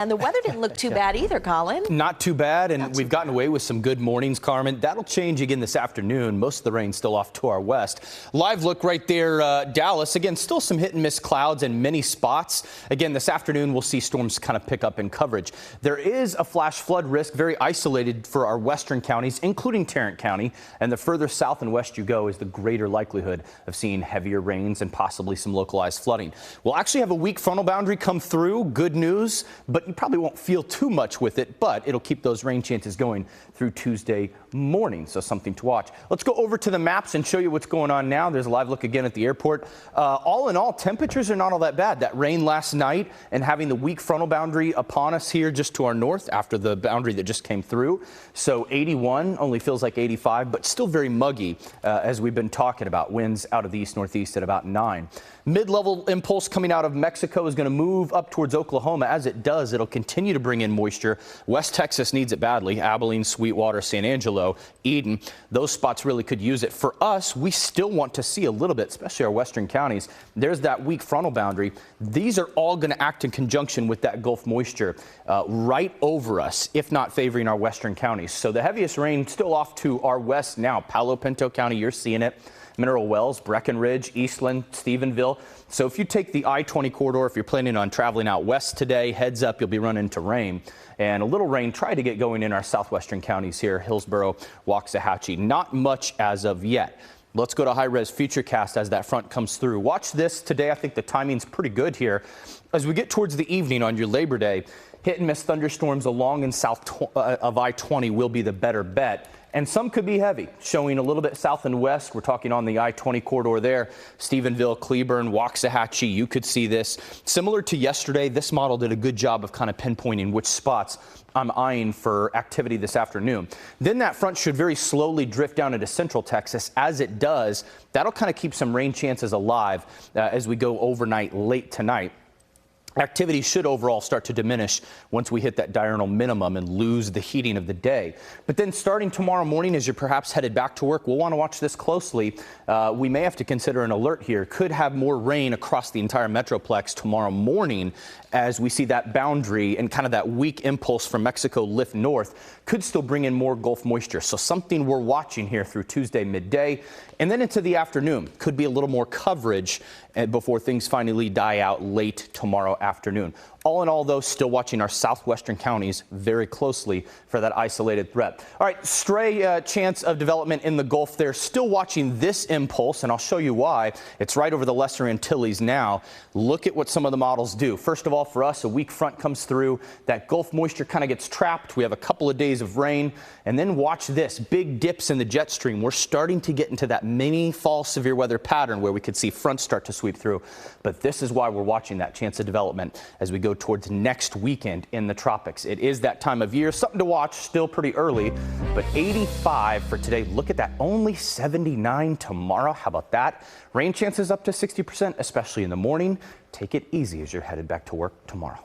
And the weather didn't look too bad either, Colin. Not too bad, and we've gotten away with some good mornings, Carmen. That'll change again this afternoon. Most of the rain still off to our west. Live look right there, Dallas. Again, still some hit and miss clouds in many spots. Again, this afternoon we'll see storms kind of pick up in coverage. There is a flash flood risk, very isolated for our western counties, including Tarrant County. And the further south and west you go is the greater likelihood of seeing heavier rains and possibly some localized flooding. We'll actually have a weak frontal boundary come through. Good news, but you probably won't feel too much with it, but it'll keep those rain chances going through Tuesday morning, so something to watch. Let's go over to the maps and show you what's going on now. There's a live look again at the airport. All in all, temperatures are not all that bad. That rain last night and having the weak frontal boundary upon us here just to our north after the boundary that just came through. So 81 only feels like 85, but still very muggy as we've been talking about. Winds out of the east-northeast at about 9. Mid-level impulse coming out of Mexico is going to move up towards Oklahoma. As it does, it'll continue to bring in moisture. West Texas needs it badly. Abilene, Sweetwater, San Angelo, Eden, those spots really could use it. For us, we still want to see a little bit, especially our western counties. There's that weak frontal boundary. These are all going to act in conjunction with that Gulf moisture right over us, if not favoring our western counties. So the heaviest rain still off to our west now. Palo Pinto County, you're seeing it. Mineral Wells, Breckenridge, Eastland, Stephenville. So if you take the I-20 corridor, if you're planning on traveling out west today, heads up, you'll be running into rain. And a little rain tried to get going in our southwestern counties here, Hillsborough, Waxahachie. Not much as of yet. Let's go to high-res futurecast as that front comes through. Watch this today. I think the timing's pretty good here. As we get towards the evening on your Labor Day, hit and miss thunderstorms along and south of I-20 will be the better bet. And some could be heavy, showing a little bit south and west. We're talking on the I-20 corridor there. Stephenville, Cleburne, Waxahachie, you could see this. Similar to yesterday, this model did a good job of kind of pinpointing which spots I'm eyeing for activity this afternoon. Then that front should very slowly drift down into central Texas. As it does, that'll kind of keep some rain chances alive as we go overnight late tonight. Activity should overall start to diminish once we hit that diurnal minimum and lose the heating of the day. But then starting tomorrow morning, as you're perhaps headed back to work, we'll want to watch this closely. We may have to consider an alert here. Could have more rain across the entire metroplex tomorrow morning as we see that boundary and kind of that weak impulse from Mexico lift north could still bring in more Gulf moisture. So something we're watching here through Tuesday midday and then into the afternoon. Could be a little more coverage before things finally die out late tomorrow afternoon. All in all, though, still watching our southwestern counties very closely for that isolated threat. All right, stray chance of development in the Gulf there. Still watching this impulse, and I'll show you why. It's right over the Lesser Antilles now. Look at what some of the models do. First of all, for us, a weak front comes through. That Gulf moisture kind of gets trapped. We have a couple of days of rain. And then watch this. Big dips in the jet stream. We're starting to get into that mini fall severe weather pattern where we could see fronts start to sweep through. But this is why we're watching that chance of development as we go towards next weekend in the tropics. It is that time of year. Something to watch, still pretty early, but 85 for today. Look at that, only 79 tomorrow. How about that? Rain chances up to 60%, especially in the morning. Take it easy as you're headed back to work tomorrow.